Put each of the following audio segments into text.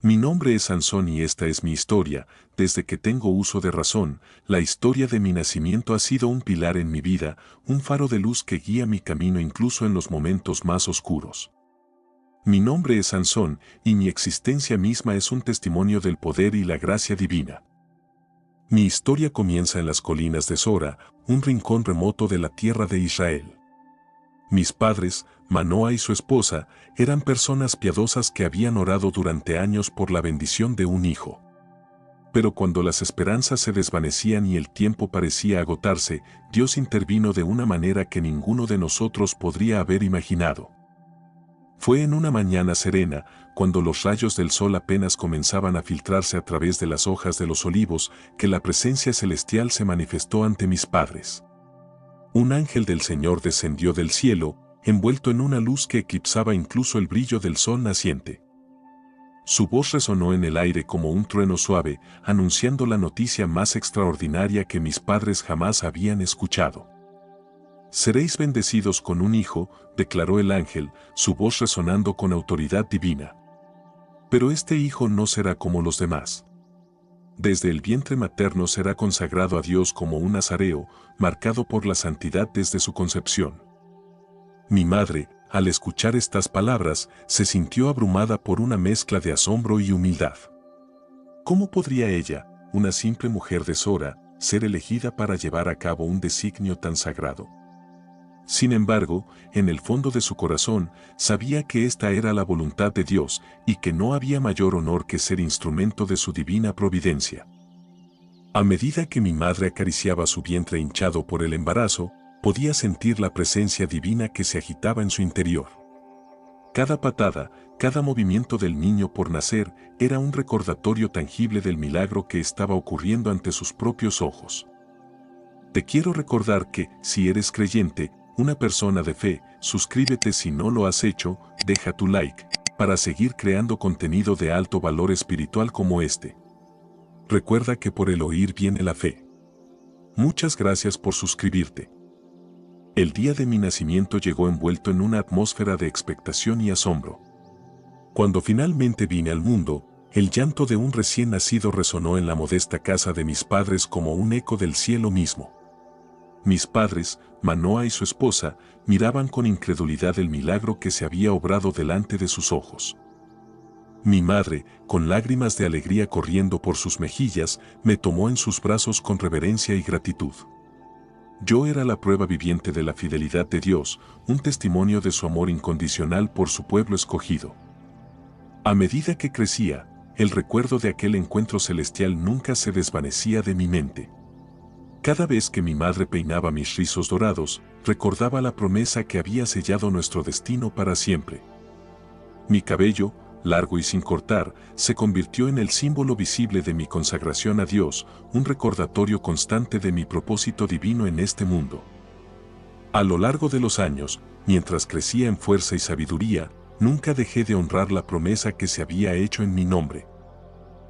Mi nombre es Sansón y esta es mi historia. Desde que tengo uso de razón, la historia de mi nacimiento ha sido un pilar en mi vida, un faro de luz que guía mi camino incluso en los momentos más oscuros. Mi nombre es Sansón y mi existencia misma es un testimonio del poder y la gracia divina. Mi historia comienza en las colinas de Sora, un rincón remoto de la tierra de Israel. Mis padres, Manoa y su esposa, eran personas piadosas que habían orado durante años por la bendición de un hijo. Pero cuando las esperanzas se desvanecían y el tiempo parecía agotarse, Dios intervino de una manera que ninguno de nosotros podría haber imaginado. Fue en una mañana serena, cuando los rayos del sol apenas comenzaban a filtrarse a través de las hojas de los olivos, que la presencia celestial se manifestó ante mis padres. Un ángel del Señor descendió del cielo, envuelto en una luz que eclipsaba incluso el brillo del sol naciente. Su voz resonó en el aire como un trueno suave, anunciando la noticia más extraordinaria que mis padres jamás habían escuchado. «Seréis bendecidos con un hijo», declaró el ángel, su voz resonando con autoridad divina. «Pero este hijo no será como los demás. Desde el vientre materno será consagrado a Dios como un nazareo, marcado por la santidad desde su concepción». Mi madre, al escuchar estas palabras, se sintió abrumada por una mezcla de asombro y humildad. ¿Cómo podría ella, una simple mujer de Sora, ser elegida para llevar a cabo un designio tan sagrado? Sin embargo, en el fondo de su corazón, sabía que esta era la voluntad de Dios y que no había mayor honor que ser instrumento de su divina providencia. A medida que mi madre acariciaba su vientre hinchado por el embarazo, podía sentir la presencia divina que se agitaba en su interior. Cada patada, cada movimiento del niño por nacer era un recordatorio tangible del milagro que estaba ocurriendo ante sus propios ojos. Te quiero recordar que, si eres creyente, una persona de fe, suscríbete si no lo has hecho, deja tu like, para seguir creando contenido de alto valor espiritual como este. Recuerda que por el oír viene la fe. Muchas gracias por suscribirte. El día de mi nacimiento llegó envuelto en una atmósfera de expectación y asombro. Cuando finalmente vine al mundo, el llanto de un recién nacido resonó en la modesta casa de mis padres como un eco del cielo mismo. Mis padres, Manoa y su esposa, miraban con incredulidad el milagro que se había obrado delante de sus ojos. Mi madre, con lágrimas de alegría corriendo por sus mejillas, me tomó en sus brazos con reverencia y gratitud. Yo era la prueba viviente de la fidelidad de Dios, un testimonio de su amor incondicional por su pueblo escogido. A medida que crecía, el recuerdo de aquel encuentro celestial nunca se desvanecía de mi mente. Cada vez que mi madre peinaba mis rizos dorados, recordaba la promesa que había sellado nuestro destino para siempre. Mi cabello, largo y sin cortar, se convirtió en el símbolo visible de mi consagración a Dios, un recordatorio constante de mi propósito divino en este mundo. A lo largo de los años, mientras crecía en fuerza y sabiduría, nunca dejé de honrar la promesa que se había hecho en mi nombre.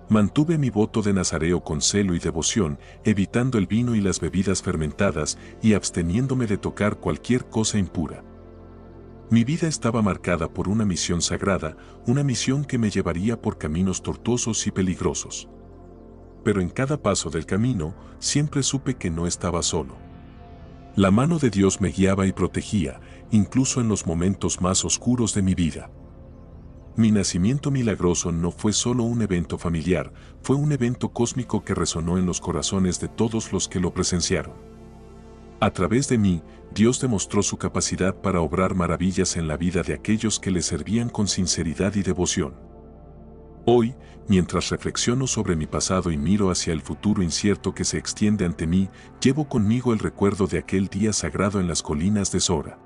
Mantuve mi voto de nazareo con celo y devoción, evitando el vino y las bebidas fermentadas y absteniéndome de tocar cualquier cosa impura. Mi vida estaba marcada por una misión sagrada, una misión que me llevaría por caminos tortuosos y peligrosos. Pero en cada paso del camino, siempre supe que no estaba solo. La mano de Dios me guiaba y protegía, incluso en los momentos más oscuros de mi vida. Mi nacimiento milagroso no fue solo un evento familiar, fue un evento cósmico que resonó en los corazones de todos los que lo presenciaron. A través de mí, Dios demostró su capacidad para obrar maravillas en la vida de aquellos que le servían con sinceridad y devoción. Hoy, mientras reflexiono sobre mi pasado y miro hacia el futuro incierto que se extiende ante mí, llevo conmigo el recuerdo de aquel día sagrado en las colinas de Sora.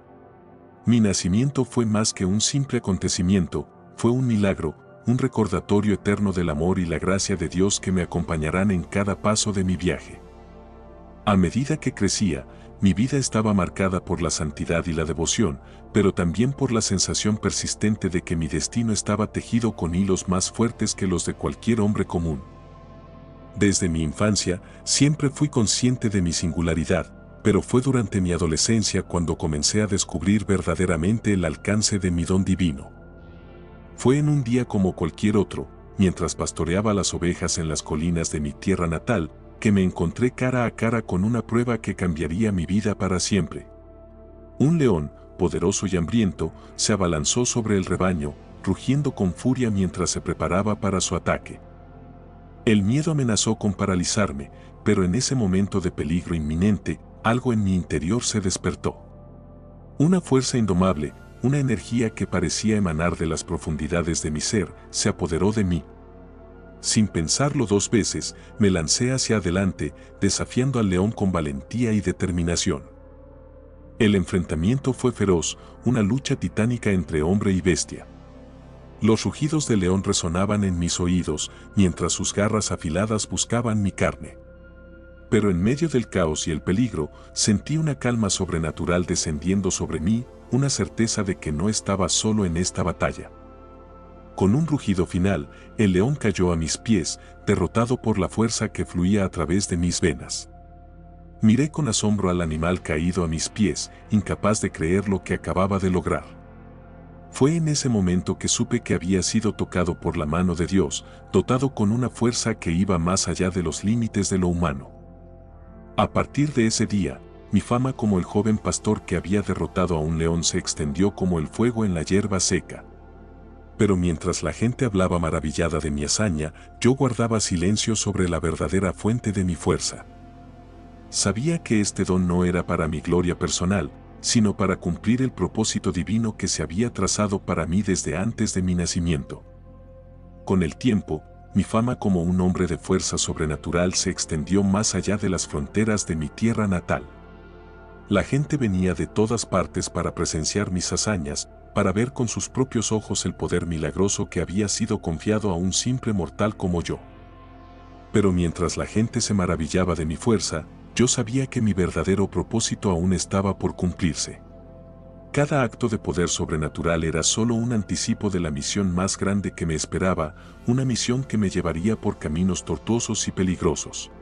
Mi nacimiento fue más que un simple acontecimiento, fue un milagro, un recordatorio eterno del amor y la gracia de Dios que me acompañarán en cada paso de mi viaje. A medida que crecía, mi vida estaba marcada por la santidad y la devoción, pero también por la sensación persistente de que mi destino estaba tejido con hilos más fuertes que los de cualquier hombre común. Desde mi infancia, siempre fui consciente de mi singularidad, pero fue durante mi adolescencia cuando comencé a descubrir verdaderamente el alcance de mi don divino. Fue en un día como cualquier otro, mientras pastoreaba las ovejas en las colinas de mi tierra natal, que me encontré cara a cara con una prueba que cambiaría mi vida para siempre. Un león, poderoso y hambriento, se abalanzó sobre el rebaño, rugiendo con furia mientras se preparaba para su ataque. El miedo amenazó con paralizarme, pero en ese momento de peligro inminente, algo en mi interior se despertó. Una fuerza indomable, una energía que parecía emanar de las profundidades de mi ser, se apoderó de mí. Sin pensarlo dos veces, me lancé hacia adelante, desafiando al león con valentía y determinación. El enfrentamiento fue feroz, una lucha titánica entre hombre y bestia. Los rugidos del león resonaban en mis oídos, mientras sus garras afiladas buscaban mi carne. Pero en medio del caos y el peligro, sentí una calma sobrenatural descendiendo sobre mí, una certeza de que no estaba solo en esta batalla. Con un rugido final, el león cayó a mis pies, derrotado por la fuerza que fluía a través de mis venas. Miré con asombro al animal caído a mis pies, incapaz de creer lo que acababa de lograr. Fue en ese momento que supe que había sido tocado por la mano de Dios, dotado con una fuerza que iba más allá de los límites de lo humano. A partir de ese día, mi fama como el joven pastor que había derrotado a un león se extendió como el fuego en la hierba seca. Pero mientras la gente hablaba maravillada de mi hazaña, yo guardaba silencio sobre la verdadera fuente de mi fuerza. Sabía que este don no era para mi gloria personal, sino para cumplir el propósito divino que se había trazado para mí desde antes de mi nacimiento. Con el tiempo, mi fama como un hombre de fuerza sobrenatural se extendió más allá de las fronteras de mi tierra natal. La gente venía de todas partes para presenciar mis hazañas, para ver con sus propios ojos el poder milagroso que había sido confiado a un simple mortal como yo. Pero mientras la gente se maravillaba de mi fuerza, yo sabía que mi verdadero propósito aún estaba por cumplirse. Cada acto de poder sobrenatural era solo un anticipo de la misión más grande que me esperaba, una misión que me llevaría por caminos tortuosos y peligrosos,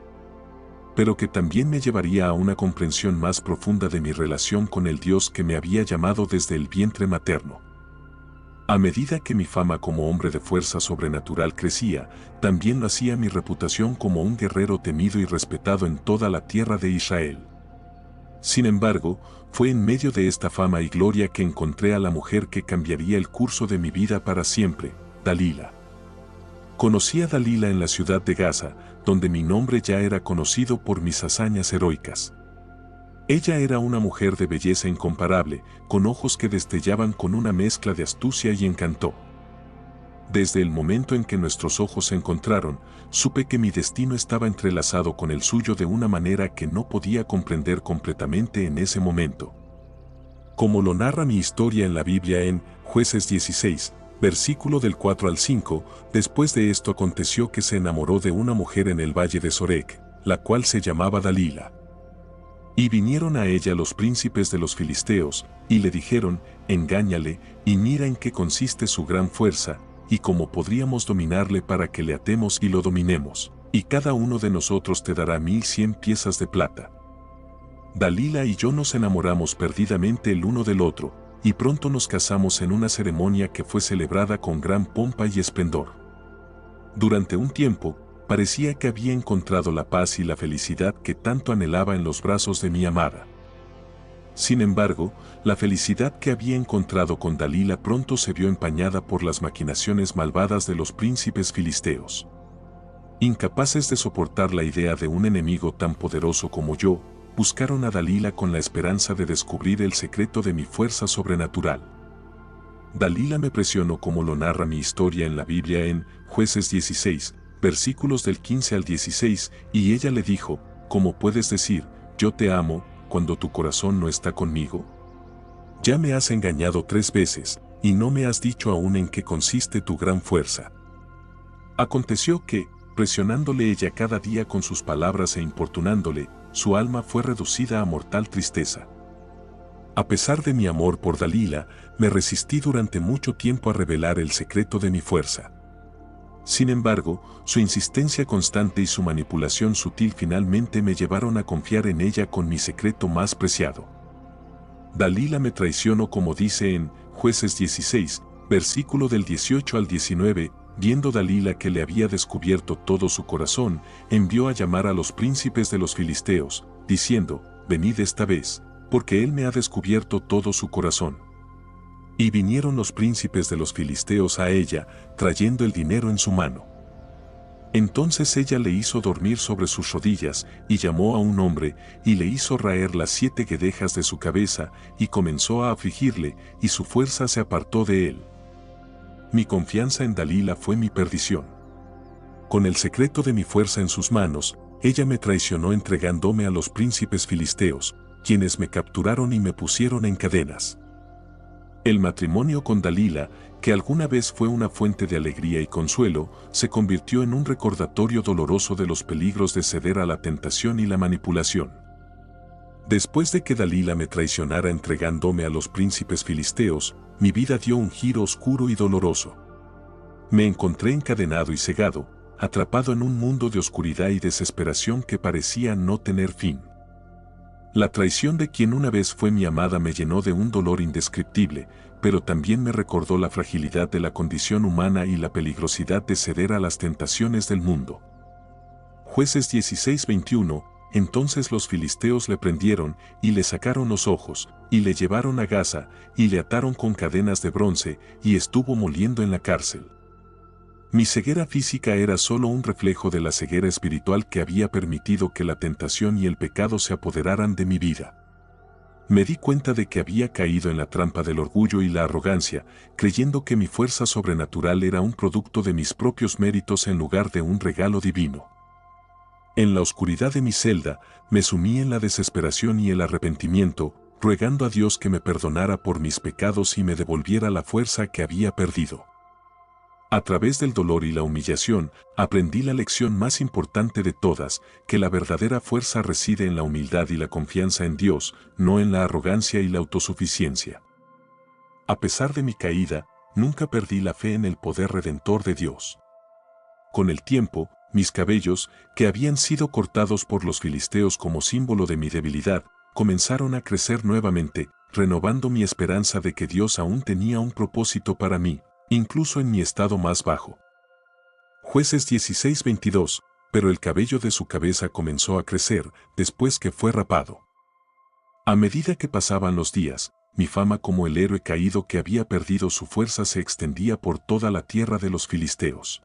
pero que también me llevaría a una comprensión más profunda de mi relación con el Dios que me había llamado desde el vientre materno. A medida que mi fama como hombre de fuerza sobrenatural crecía, también lo hacía mi reputación como un guerrero temido y respetado en toda la tierra de Israel. Sin embargo, fue en medio de esta fama y gloria que encontré a la mujer que cambiaría el curso de mi vida para siempre, Dalila. Conocí a Dalila en la ciudad de Gaza, donde mi nombre ya era conocido por mis hazañas heroicas. Ella era una mujer de belleza incomparable, con ojos que destellaban con una mezcla de astucia y encanto. Desde el momento en que nuestros ojos se encontraron, supe que mi destino estaba entrelazado con el suyo de una manera que no podía comprender completamente en ese momento. Como lo narra mi historia en la Biblia en Jueces 16, versículo del 4 al 5, después de esto aconteció que se enamoró de una mujer en el valle de Sorek, la cual se llamaba Dalila. Y vinieron a ella los príncipes de los filisteos, y le dijeron, engáñale, y mira en qué consiste su gran fuerza, y cómo podríamos dominarle para que le atemos y lo dominemos, y cada uno de nosotros te dará 1100 piezas de plata. Dalila y yo nos enamoramos perdidamente el uno del otro, y pronto nos casamos en una ceremonia que fue celebrada con gran pompa y esplendor. Durante un tiempo, parecía que había encontrado la paz y la felicidad que tanto anhelaba en los brazos de mi amada. Sin embargo, la felicidad que había encontrado con Dalila pronto se vio empañada por las maquinaciones malvadas de los príncipes filisteos. Incapaces de soportar la idea de un enemigo tan poderoso como yo, buscaron a Dalila con la esperanza de descubrir el secreto de mi fuerza sobrenatural. Dalila me presionó como lo narra mi historia en la Biblia en Jueces 16, versículos del 15 al 16, y ella le dijo, ¿cómo puedes decir, yo te amo, cuando tu corazón no está conmigo? Ya me has engañado 3 veces, y no me has dicho aún en qué consiste tu gran fuerza. Aconteció que, presionándole ella cada día con sus palabras e importunándole, su alma fue reducida a mortal tristeza. A pesar de mi amor por Dalila, me resistí durante mucho tiempo a revelar el secreto de mi fuerza. Sin embargo, su insistencia constante y su manipulación sutil finalmente me llevaron a confiar en ella con mi secreto más preciado. Dalila me traicionó como dice en Jueces 16, versículo del 18 al 19, viendo Dalila que le había descubierto todo su corazón, envió a llamar a los príncipes de los filisteos, diciendo, venid esta vez, porque él me ha descubierto todo su corazón. Y vinieron los príncipes de los filisteos a ella, trayendo el dinero en su mano. Entonces ella le hizo dormir sobre sus rodillas, y llamó a un hombre, y le hizo raer las 7 guedejas de su cabeza, y comenzó a afligirle, y su fuerza se apartó de él. Mi confianza en Dalila fue mi perdición. Con el secreto de mi fuerza en sus manos, ella me traicionó entregándome a los príncipes filisteos, quienes me capturaron y me pusieron en cadenas. El matrimonio con Dalila, que alguna vez fue una fuente de alegría y consuelo, se convirtió en un recordatorio doloroso de los peligros de ceder a la tentación y la manipulación. Después de que Dalila me traicionara entregándome a los príncipes filisteos, mi vida dio un giro oscuro y doloroso. Me encontré encadenado y cegado, atrapado en un mundo de oscuridad y desesperación que parecía no tener fin. La traición de quien una vez fue mi amada me llenó de un dolor indescriptible, pero también me recordó la fragilidad de la condición humana y la peligrosidad de ceder a las tentaciones del mundo. Jueces 16:21. Entonces los filisteos le prendieron, y le sacaron los ojos, y le llevaron a Gaza, y le ataron con cadenas de bronce, y estuvo moliendo en la cárcel. Mi ceguera física era solo un reflejo de la ceguera espiritual que había permitido que la tentación y el pecado se apoderaran de mi vida. Me di cuenta de que había caído en la trampa del orgullo y la arrogancia, creyendo que mi fuerza sobrenatural era un producto de mis propios méritos en lugar de un regalo divino. En la oscuridad de mi celda, me sumí en la desesperación y el arrepentimiento, rogando a Dios que me perdonara por mis pecados y me devolviera la fuerza que había perdido. A través del dolor y la humillación, aprendí la lección más importante de todas, que la verdadera fuerza reside en la humildad y la confianza en Dios, no en la arrogancia y la autosuficiencia. A pesar de mi caída, nunca perdí la fe en el poder redentor de Dios. Con el tiempo, mis cabellos, que habían sido cortados por los filisteos como símbolo de mi debilidad, comenzaron a crecer nuevamente, renovando mi esperanza de que Dios aún tenía un propósito para mí, incluso en mi estado más bajo. Jueces 16:22, pero el cabello de su cabeza comenzó a crecer después que fue rapado. A medida que pasaban los días, mi fama como el héroe caído que había perdido su fuerza se extendía por toda la tierra de los filisteos.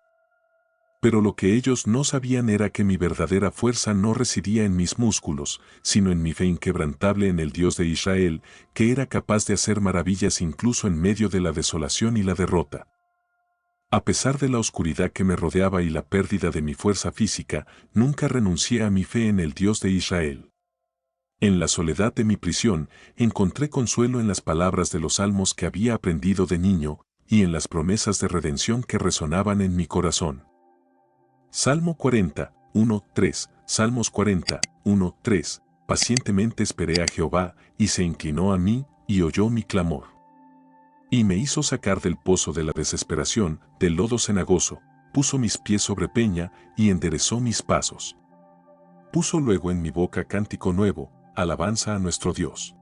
Pero lo que ellos no sabían era que mi verdadera fuerza no residía en mis músculos, sino en mi fe inquebrantable en el Dios de Israel, que era capaz de hacer maravillas incluso en medio de la desolación y la derrota. A pesar de la oscuridad que me rodeaba y la pérdida de mi fuerza física, nunca renuncié a mi fe en el Dios de Israel. En la soledad de mi prisión, encontré consuelo en las palabras de los salmos que había aprendido de niño, y en las promesas de redención que resonaban en mi corazón. Salmo 40, 1-3, Salmos 40, 1-3, pacientemente esperé a Jehová, y se inclinó a mí, y oyó mi clamor. Y me hizo sacar del pozo de la desesperación, del lodo cenagoso, puso mis pies sobre peña, y enderezó mis pasos. Puso luego en mi boca cántico nuevo, alabanza a nuestro Dios.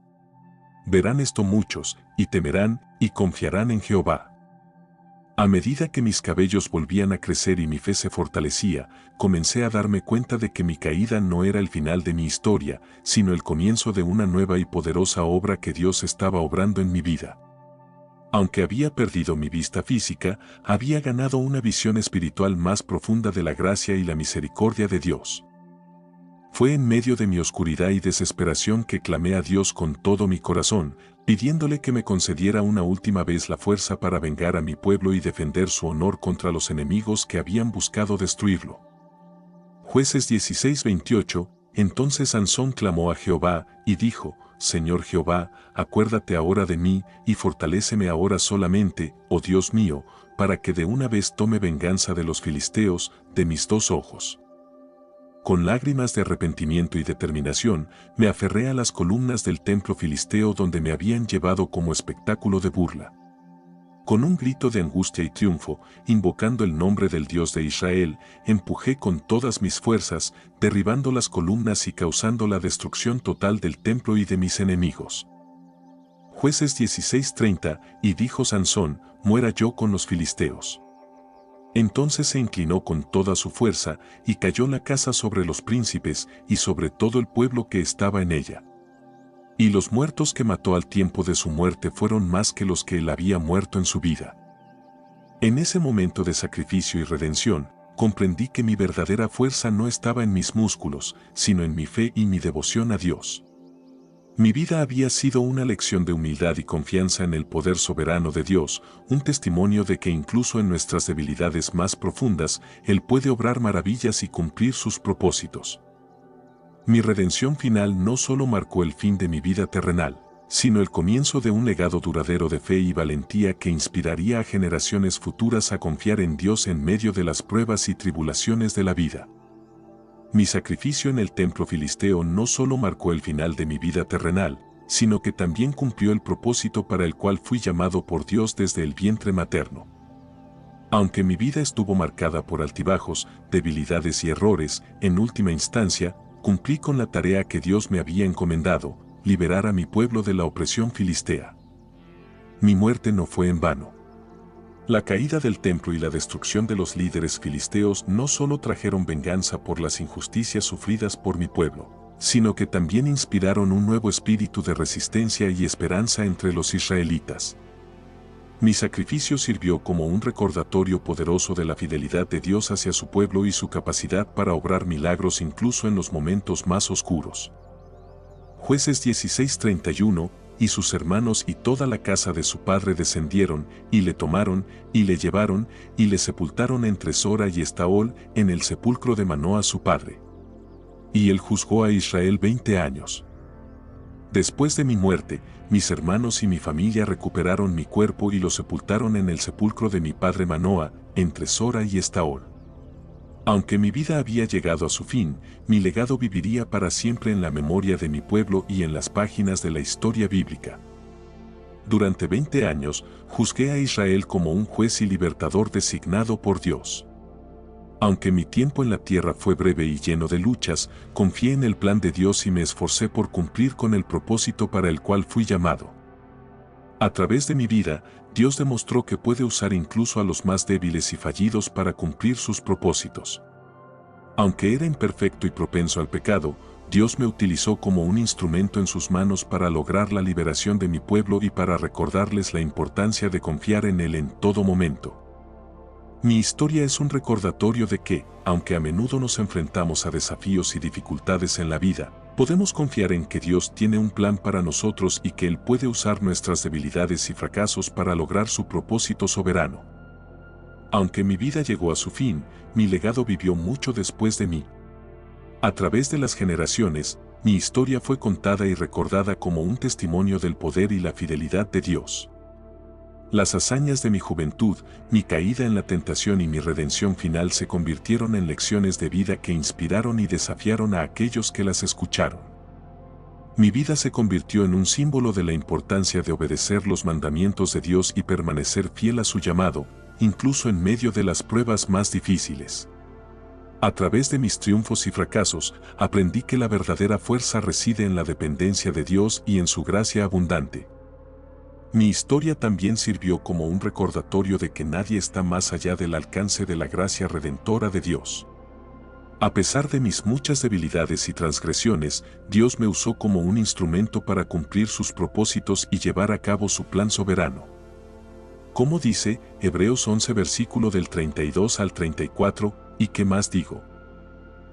Verán esto muchos, y temerán, y confiarán en Jehová. A medida que mis cabellos volvían a crecer y mi fe se fortalecía, comencé a darme cuenta de que mi caída no era el final de mi historia, sino el comienzo de una nueva y poderosa obra que Dios estaba obrando en mi vida. Aunque había perdido mi vista física, había ganado una visión espiritual más profunda de la gracia y la misericordia de Dios. Fue en medio de mi oscuridad y desesperación que clamé a Dios con todo mi corazón, pidiéndole que me concediera una última vez la fuerza para vengar a mi pueblo y defender su honor contra los enemigos que habían buscado destruirlo. Jueces 16:28, entonces Sansón clamó a Jehová, y dijo, Señor Jehová, acuérdate ahora de mí, y fortaléceme ahora solamente, oh Dios mío, para que de una vez tome venganza de los filisteos, de mis 2 ojos. Con lágrimas de arrepentimiento y determinación, me aferré a las columnas del templo filisteo donde me habían llevado como espectáculo de burla. Con un grito de angustia y triunfo, invocando el nombre del Dios de Israel, empujé con todas mis fuerzas, derribando las columnas y causando la destrucción total del templo y de mis enemigos. Jueces 16:30, y dijo Sansón, muera yo con los filisteos. Entonces se inclinó con toda su fuerza, y cayó la casa sobre los príncipes, y sobre todo el pueblo que estaba en ella. Y los muertos que mató al tiempo de su muerte fueron más que los que él había muerto en su vida. En ese momento de sacrificio y redención, comprendí que mi verdadera fuerza no estaba en mis músculos, sino en mi fe y mi devoción a Dios. Mi vida había sido una lección de humildad y confianza en el poder soberano de Dios, un testimonio de que incluso en nuestras debilidades más profundas, Él puede obrar maravillas y cumplir sus propósitos. Mi redención final no solo marcó el fin de mi vida terrenal, sino el comienzo de un legado duradero de fe y valentía que inspiraría a generaciones futuras a confiar en Dios en medio de las pruebas y tribulaciones de la vida. Mi sacrificio en el templo filisteo no solo marcó el final de mi vida terrenal, sino que también cumplió el propósito para el cual fui llamado por Dios desde el vientre materno. Aunque mi vida estuvo marcada por altibajos, debilidades y errores, en última instancia, cumplí con la tarea que Dios me había encomendado, liberar a mi pueblo de la opresión filistea. Mi muerte no fue en vano. La caída del templo y la destrucción de los líderes filisteos no solo trajeron venganza por las injusticias sufridas por mi pueblo, sino que también inspiraron un nuevo espíritu de resistencia y esperanza entre los israelitas. Mi sacrificio sirvió como un recordatorio poderoso de la fidelidad de Dios hacia su pueblo y su capacidad para obrar milagros incluso en los momentos más oscuros. Jueces 16:31, y sus hermanos y toda la casa de su padre descendieron, y le tomaron, y le llevaron, y le sepultaron entre Sora y Estaol, en el sepulcro de Manoa su padre. Y él juzgó a Israel 20 años. Después de mi muerte, mis hermanos y mi familia recuperaron mi cuerpo y lo sepultaron en el sepulcro de mi padre Manoa, entre Sora y Estaol. Aunque mi vida había llegado a su fin, mi legado viviría para siempre en la memoria de mi pueblo y en las páginas de la historia bíblica. Durante 20 años, juzgué a Israel como un juez y libertador designado por Dios. Aunque mi tiempo en la tierra fue breve y lleno de luchas, confié en el plan de Dios y me esforcé por cumplir con el propósito para el cual fui llamado. A través de mi vida, Dios demostró que puede usar incluso a los más débiles y fallidos para cumplir sus propósitos. Aunque era imperfecto y propenso al pecado, Dios me utilizó como un instrumento en sus manos para lograr la liberación de mi pueblo y para recordarles la importancia de confiar en Él en todo momento. Mi historia es un recordatorio de que, aunque a menudo nos enfrentamos a desafíos y dificultades en la vida, podemos confiar en que Dios tiene un plan para nosotros y que Él puede usar nuestras debilidades y fracasos para lograr su propósito soberano. Aunque mi vida llegó a su fin, mi legado vivió mucho después de mí. A través de las generaciones, mi historia fue contada y recordada como un testimonio del poder y la fidelidad de Dios. Las hazañas de mi juventud, mi caída en la tentación y mi redención final se convirtieron en lecciones de vida que inspiraron y desafiaron a aquellos que las escucharon. Mi vida se convirtió en un símbolo de la importancia de obedecer los mandamientos de Dios y permanecer fiel a su llamado, incluso en medio de las pruebas más difíciles. A través de mis triunfos y fracasos, aprendí que la verdadera fuerza reside en la dependencia de Dios y en su gracia abundante. Mi historia también sirvió como un recordatorio de que nadie está más allá del alcance de la gracia redentora de Dios. A pesar de mis muchas debilidades y transgresiones, Dios me usó como un instrumento para cumplir sus propósitos y llevar a cabo su plan soberano. Como dice Hebreos 11 versículo del 32 al 34, ¿y qué más digo?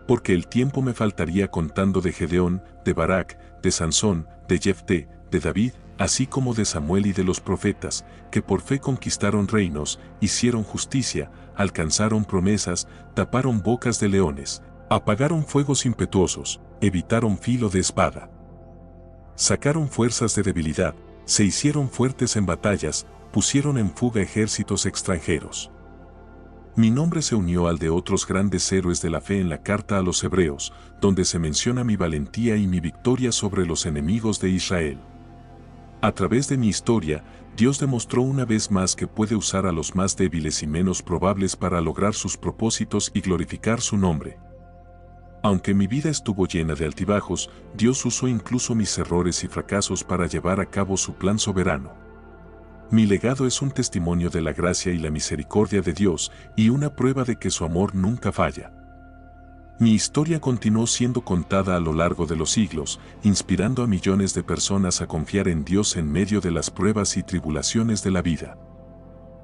Porque el tiempo me faltaría contando de Gedeón, de Barak, de Sansón, de Jefté, de David, así como de Samuel y de los profetas, que por fe conquistaron reinos, hicieron justicia, alcanzaron promesas, taparon bocas de leones, apagaron fuegos impetuosos, evitaron filo de espada. Sacaron fuerzas de debilidad, se hicieron fuertes en batallas, pusieron en fuga ejércitos extranjeros. Mi nombre se unió al de otros grandes héroes de la fe en la carta a los Hebreos, donde se menciona mi valentía y mi victoria sobre los enemigos de Israel. A través de mi historia, Dios demostró una vez más que puede usar a los más débiles y menos probables para lograr sus propósitos y glorificar su nombre. Aunque mi vida estuvo llena de altibajos, Dios usó incluso mis errores y fracasos para llevar a cabo su plan soberano. Mi legado es un testimonio de la gracia y la misericordia de Dios y una prueba de que su amor nunca falla. Mi historia continuó siendo contada a lo largo de los siglos, inspirando a millones de personas a confiar en Dios en medio de las pruebas y tribulaciones de la vida.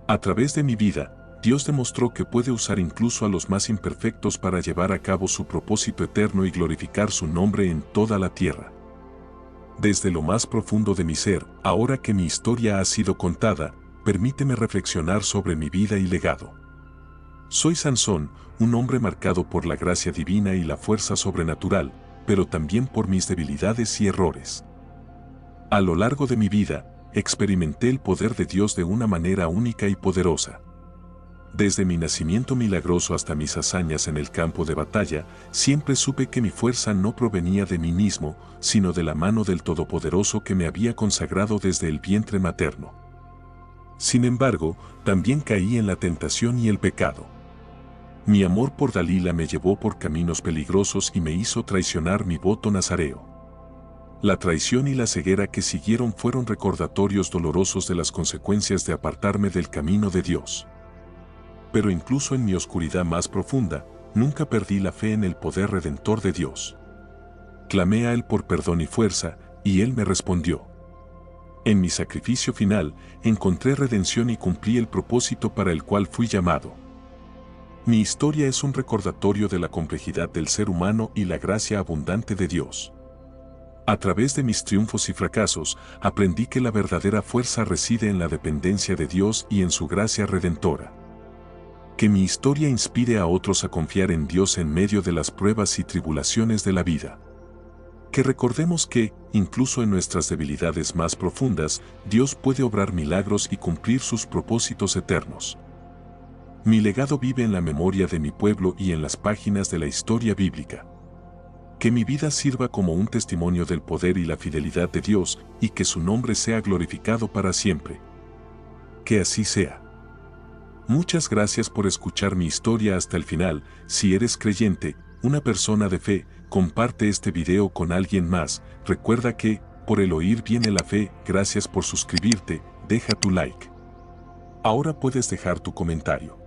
A través de mi vida, Dios demostró que puede usar incluso a los más imperfectos para llevar a cabo su propósito eterno y glorificar su nombre en toda la tierra. Desde lo más profundo de mi ser, ahora que mi historia ha sido contada, permíteme reflexionar sobre mi vida y legado. Soy Sansón, un hombre marcado por la gracia divina y la fuerza sobrenatural, pero también por mis debilidades y errores. A lo largo de mi vida, experimenté el poder de Dios de una manera única y poderosa. Desde mi nacimiento milagroso hasta mis hazañas en el campo de batalla, siempre supe que mi fuerza no provenía de mí mismo, sino de la mano del Todopoderoso que me había consagrado desde el vientre materno. Sin embargo, también caí en la tentación y el pecado. Mi amor por Dalila me llevó por caminos peligrosos y me hizo traicionar mi voto nazareo. La traición y la ceguera que siguieron fueron recordatorios dolorosos de las consecuencias de apartarme del camino de Dios. Pero incluso en mi oscuridad más profunda, nunca perdí la fe en el poder redentor de Dios. Clamé a Él por perdón y fuerza, y Él me respondió. En mi sacrificio final, encontré redención y cumplí el propósito para el cual fui llamado. Mi historia es un recordatorio de la complejidad del ser humano y la gracia abundante de Dios. A través de mis triunfos y fracasos, aprendí que la verdadera fuerza reside en la dependencia de Dios y en su gracia redentora. Que mi historia inspire a otros a confiar en Dios en medio de las pruebas y tribulaciones de la vida. Que recordemos que, incluso en nuestras debilidades más profundas, Dios puede obrar milagros y cumplir sus propósitos eternos. Mi legado vive en la memoria de mi pueblo y en las páginas de la historia bíblica. Que mi vida sirva como un testimonio del poder y la fidelidad de Dios y que su nombre sea glorificado para siempre. Que así sea. Muchas gracias por escuchar mi historia hasta el final. Si eres creyente, una persona de fe, comparte este video con alguien más. Recuerda que, por el oír viene la fe. Gracias por suscribirte, deja tu like. Ahora puedes dejar tu comentario.